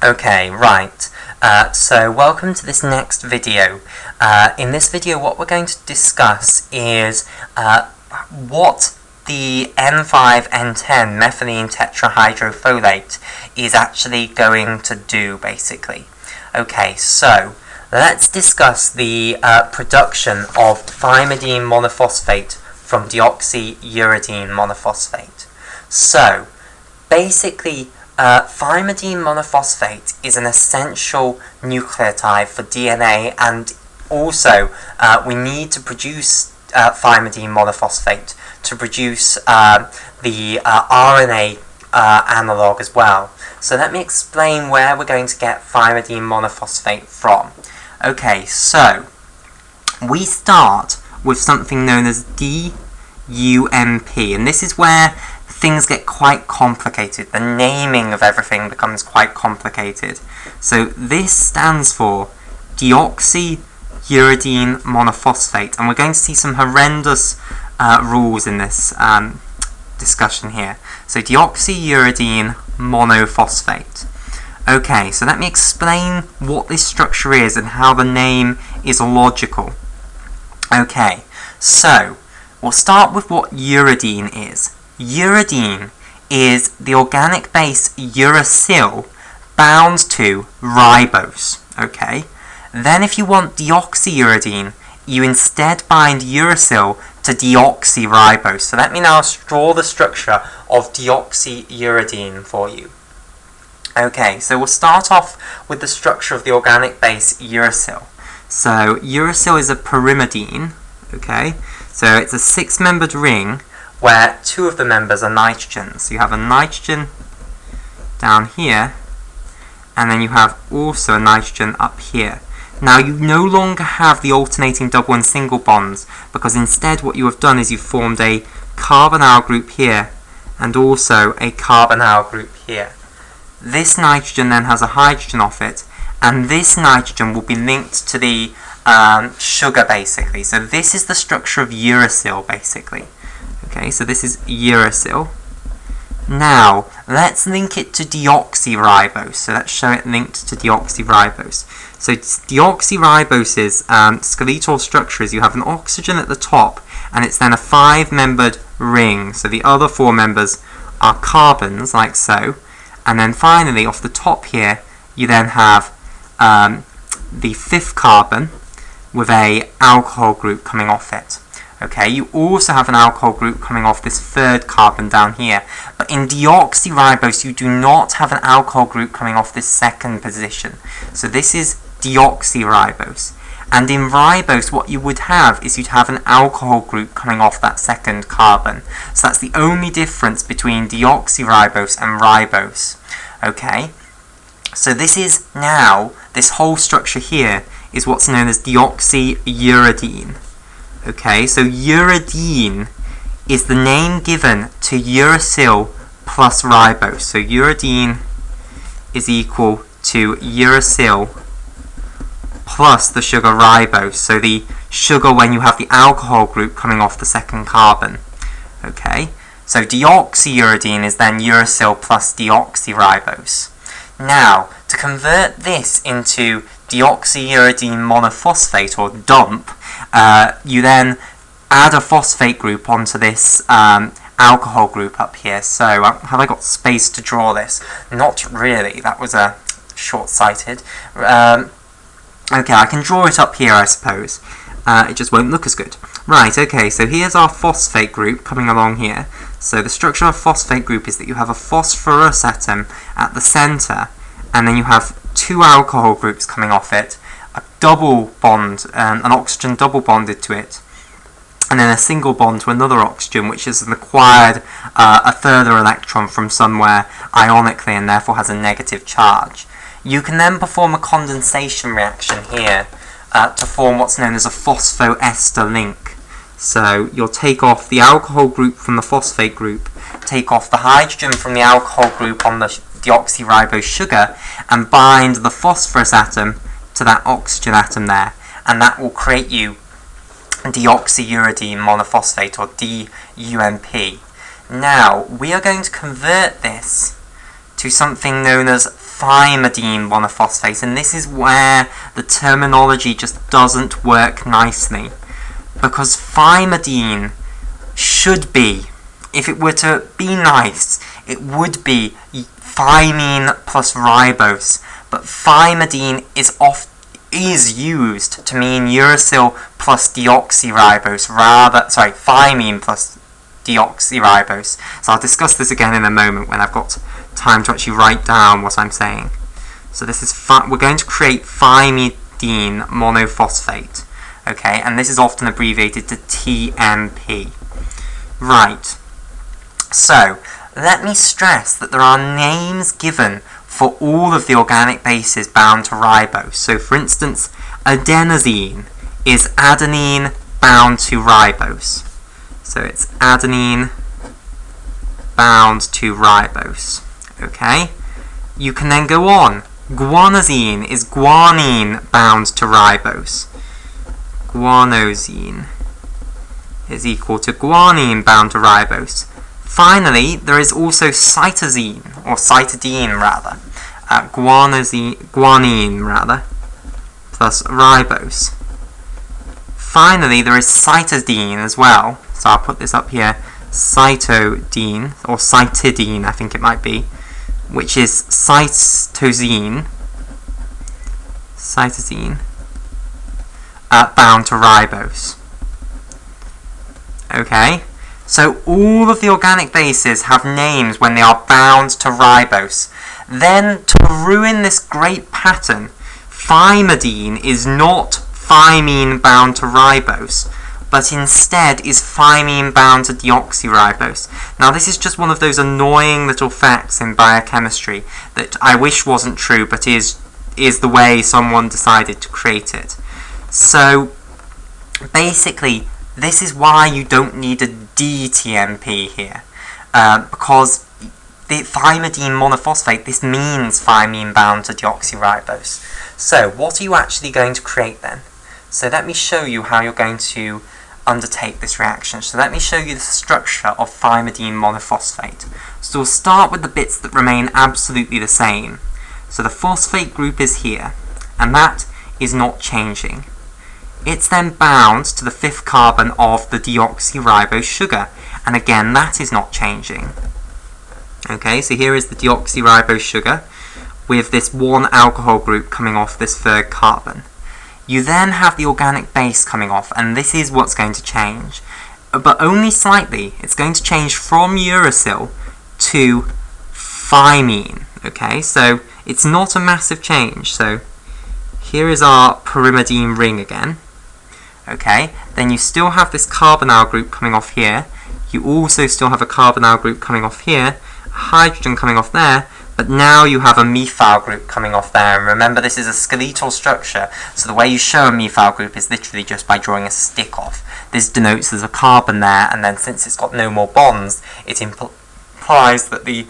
Okay, right. So welcome to this next video. In this video what we're going to discuss is what the N5-N10 methylene tetrahydrofolate is actually going to do, basically. Okay, so let's discuss the production of thymidine monophosphate from deoxyuridine monophosphate. So, basically, thymidine monophosphate is an essential nucleotide for DNA, and also we need to produce thymidine monophosphate to produce the RNA analog as well. So let me explain where we're going to get thymidine monophosphate from. Okay, so we start with something known as DUMP, and this is where things get quite complicated. The naming of everything becomes quite complicated. So this stands for deoxyuridine monophosphate, and we're going to see some horrendous rules in this discussion here. So deoxyuridine monophosphate. Okay, so let me explain what this structure is and how the name is logical. Okay, so we'll start with what uridine is. Uridine is the organic base uracil bound to ribose. Okay, then if you want deoxyuridine, you instead bind uracil to deoxyribose. So let me now draw the structure of deoxyuridine for you. Okay, so we'll start off with the structure of the organic base uracil. So uracil is a pyrimidine. Okay, so it's a six-membered ring where two of the members are nitrogen. So you have a nitrogen down here, and then you have also a nitrogen up here. Now you no longer have the alternating double and single bonds, because instead what you have done is you've formed a carbonyl group here and also a carbonyl group here. This nitrogen then has a hydrogen off it, and this nitrogen will be linked to the sugar, basically. So this is the structure of uracil, basically. Okay, so this is uracil. Now, let's link it to deoxyribose. So let's show it linked to deoxyribose. So deoxyribose's skeletal structure is you have an oxygen at the top, and it's then a five-membered ring. So the other four members are carbons, like so. And then finally, off the top here, you then have the fifth carbon with a alcohol group coming off it. Okay, you also have an alcohol group coming off this third carbon down here. But in deoxyribose, you do not have an alcohol group coming off this second position. So this is deoxyribose. And in ribose, what you would have is you'd have an alcohol group coming off that second carbon. So that's the only difference between deoxyribose and ribose. Okay, so this is now, this whole structure here is what's known as deoxyuridine. Okay, so uridine is the name given to uracil plus ribose. So uridine is equal to uracil plus the sugar ribose. So the sugar when you have the alcohol group coming off the second carbon. Okay, so deoxyuridine is then uracil plus deoxyribose. Now, to convert this into deoxyuridine monophosphate, or DUMP, you then add a phosphate group onto this alcohol group up here. So, have I got space to draw this? Not really, that was short-sighted. Okay, I can draw it up here, I suppose. It just won't look as good. Right, okay, so here's our phosphate group coming along here. So the structure of a phosphate group is that you have a phosphorus atom at the centre, and then you have two alcohol groups coming off it, a double bond, an oxygen double bonded to it, and then a single bond to another oxygen, which has acquired a further electron from somewhere ionically and therefore has a negative charge. You can then perform a condensation reaction here to form what's known as a phosphoester link. So you'll take off the alcohol group from the phosphate group, take off the hydrogen from the alcohol group on the deoxyribose sugar, and bind the phosphorus atom to that oxygen atom there, and that will create you deoxyuridine monophosphate, or DUMP. Now, we are going to convert this to something known as thymidine monophosphate, and this is where the terminology just doesn't work nicely, because thymidine should be, if it were to be nice, it would be thymine plus ribose, but thymidine is used to mean uracil plus deoxyribose, thymine plus deoxyribose. So I'll discuss this again in a moment when I've got time to actually write down what I'm saying. So this is we're going to create thymidine monophosphate, okay, and this is often abbreviated to TMP. Right. So let me stress that there are names given for all of the organic bases bound to ribose. So for instance, adenosine is adenine bound to ribose. So it's adenine bound to ribose. Okay? You can then go on. Guanosine is guanine bound to ribose. Guanosine is equal to guanine bound to ribose. Finally, there is also cytosine, or cytidine rather, guanine rather, plus ribose. Finally, there is cytidine as well, so I'll put this up here, cytidine, or cytidine I think it might be, which is cytosine, bound to ribose. Okay? So all of the organic bases have names when they are bound to ribose. Then, to ruin this great pattern, thymidine is not thymine bound to ribose, but instead is thymine bound to deoxyribose. Now this is just one of those annoying little facts in biochemistry that I wish wasn't true, but is the way someone decided to create it. So basically, this is why you don't need a DTMP here, because the thymidine monophosphate, this means thymine bound to deoxyribose. So what are you actually going to create then? So let me show you how you're going to undertake this reaction. So let me show you the structure of thymidine monophosphate. So we'll start with the bits that remain absolutely the same. So the phosphate group is here, and that is not changing. It's then bound to the 5th carbon of the deoxyribose sugar, and again that is not changing. Okay, so here is the deoxyribose sugar with this one alcohol group coming off this 3rd carbon. You then have the organic base coming off, and this is what's going to change, but only slightly. It's going to change from uracil to thymine. Okay, so it's not a massive change. So here is our pyrimidine ring again. Okay, then you still have this carbonyl group coming off here. You also still have a carbonyl group coming off here, hydrogen coming off there, but now you have a methyl group coming off there. And remember, this is a skeletal structure, so the way you show a methyl group is literally just by drawing a stick off. This denotes there's a carbon there, and then since it's got no more bonds, it implies that the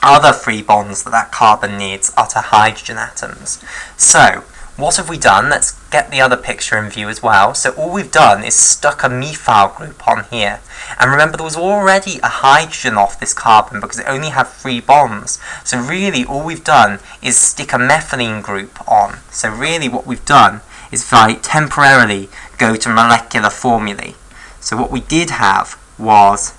other 3 bonds that carbon needs are to hydrogen atoms. So what have we done? Let's get the other picture in view as well. So all we've done is stuck a methyl group on here. And remember, there was already a hydrogen off this carbon because it only had 3 bonds. So really all we've done is stick a methylene group on. So really what we've done is temporarily go to molecular formulae. So what we did have was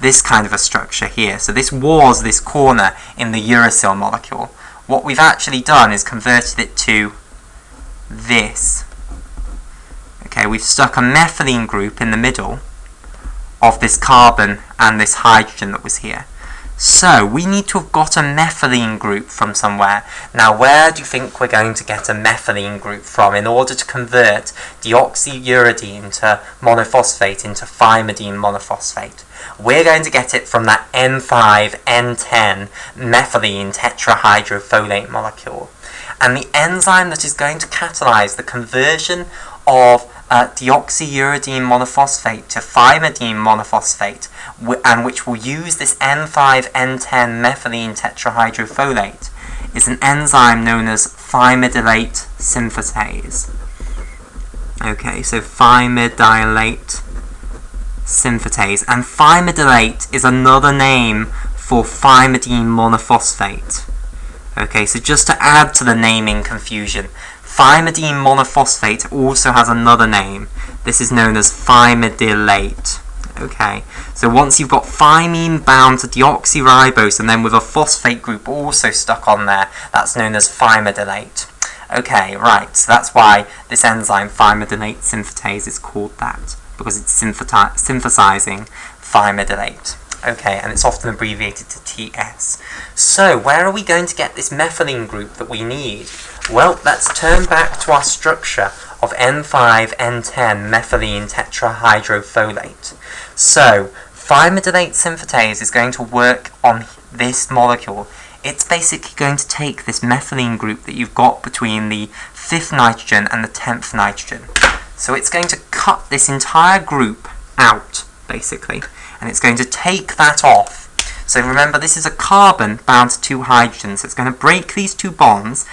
this kind of a structure here. So this was this corner in the uracil molecule. What we've actually done is converted it to this. Okay, we've stuck a methylene group in the middle of this carbon and this hydrogen that was here. So we need to have got a methylene group from somewhere. Now where do you think we're going to get a methylene group from in order to convert deoxyuridine to monophosphate into thymidine monophosphate? We're going to get it from that N5N10 methylene tetrahydrofolate molecule. And the enzyme that is going to catalyze the conversion of deoxyuridine monophosphate to thymidine monophosphate, and which will use this N5N10 methylene tetrahydrofolate, is an enzyme known as thymidylate synthetase. Okay, so thymidylate synthetase, and thymidylate is another name for thymidine monophosphate. Okay, so just to add to the naming confusion, thymidine monophosphate also has another name. This is known as thymidylate. Okay, so once you've got thymine bound to deoxyribose and then with a phosphate group also stuck on there, that's known as thymidylate. Okay, right, so that's why this enzyme, thymidylate synthetase, is called that, because it's synthesizing thymidylate. Okay, and it's often abbreviated to TS. So, where are we going to get this methylene group that we need? Well, let's turn back to our structure of N5N10 methylene tetrahydrofolate. So, thymidylate synthetase is going to work on this molecule. It's basically going to take this methylene group that you've got between the 5th nitrogen and the 10th nitrogen. So it's going to cut this entire group out, basically, and it's going to take that off. So remember, this is a carbon bound to 2 hydrogens, so it's going to break these 2 bonds.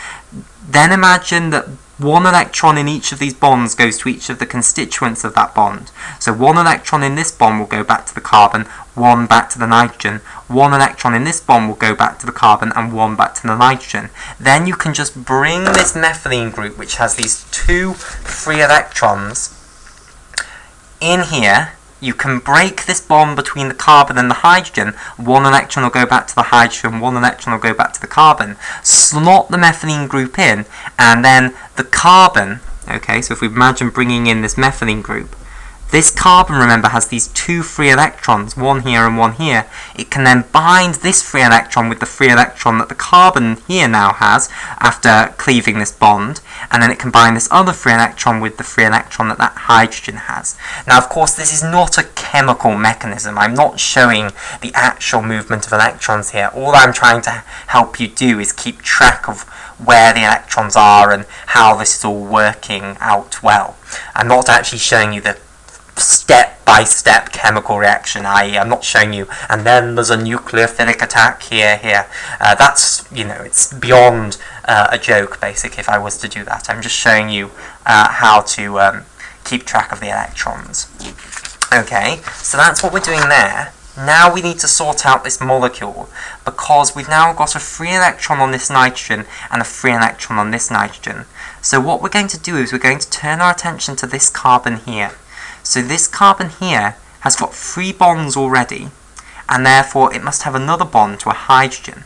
Then imagine that 1 electron in each of these bonds goes to each of the constituents of that bond. So 1 electron in this bond will go back to the carbon, 1 back to the nitrogen. 1 electron in this bond will go back to the carbon and 1 back to the nitrogen. Then you can just bring this methylene group, which has these 2 free electrons, in here. You can break this bond between the carbon and the hydrogen. 1 electron will go back to the hydrogen, 1 electron will go back to the carbon. Slot the methylene group in, and then the carbon, okay, so if we imagine bringing in this methylene group, this carbon, remember, has these 2 free electrons, 1 here and 1 here. It can then bind this free electron with the free electron that the carbon here now has after cleaving this bond, and then it can bind this other free electron with the free electron that that hydrogen has. Now, of course, this is not a chemical mechanism. I'm not showing the actual movement of electrons here. All I'm trying to help you do is keep track of where the electrons are and how this is all working out well. I'm not actually showing you the step-by-step chemical reaction, i.e. I'm not showing you, and then there's a nucleophilic attack here. That's, you know, it's beyond a joke, basically, if I was to do that. I'm just showing you how to keep track of the electrons. Okay, so that's what we're doing there. Now we need to sort out this molecule, because we've now got a free electron on this nitrogen and a free electron on this nitrogen. So what we're going to do is we're going to turn our attention to this carbon here. So this carbon here has got 3 bonds already, and therefore it must have another bond to a hydrogen.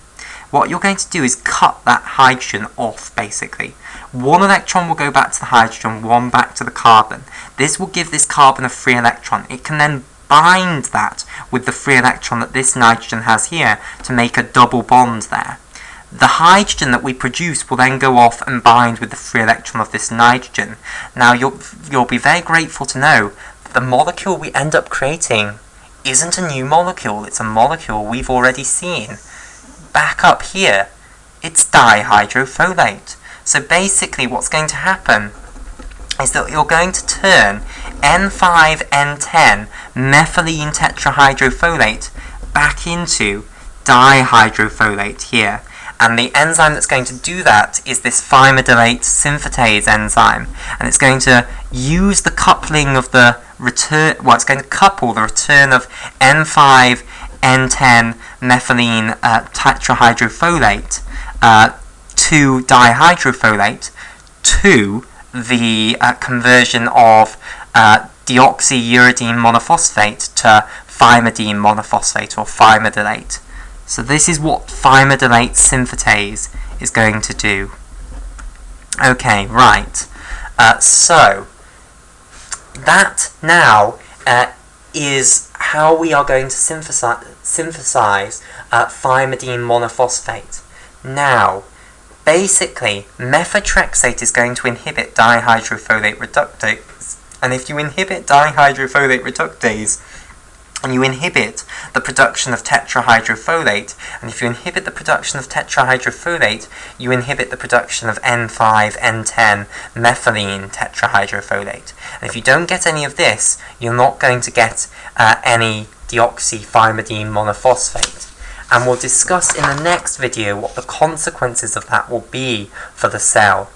What you're going to do is cut that hydrogen off, basically. 1 electron will go back to the hydrogen, 1 back to the carbon. This will give this carbon a free electron. It can then bind that with the free electron that this nitrogen has here to make a double bond there. The hydrogen that we produce will then go off and bind with the free electron of this nitrogen. Now you'll be very grateful to know that the molecule we end up creating isn't a new molecule, it's a molecule we've already seen. Back up here, it's dihydrofolate. So basically what's going to happen is that you're going to turn N5N10 methylene tetrahydrofolate back into dihydrofolate here. And the enzyme that's going to do that is this thymidylate synthetase enzyme. And it's going to use the coupling of the return, well, it's going to couple the return of N5N10 methylene tetrahydrofolate to dihydrofolate to the conversion of deoxyuridine monophosphate to thymidine monophosphate, or thymidylate. So this is what thymidylate synthetase is going to do. Okay, right. So that now is how we are going to synthesize thymidine monophosphate. Now, basically, methotrexate is going to inhibit dihydrofolate reductase, and if you inhibit dihydrofolate reductase, and you inhibit the production of tetrahydrofolate, and if you inhibit the production of tetrahydrofolate, you inhibit the production of N5N10 methylene tetrahydrofolate. And if you don't get any of this, you're not going to get any deoxythymidine monophosphate. And we'll discuss in the next video what the consequences of that will be for the cell.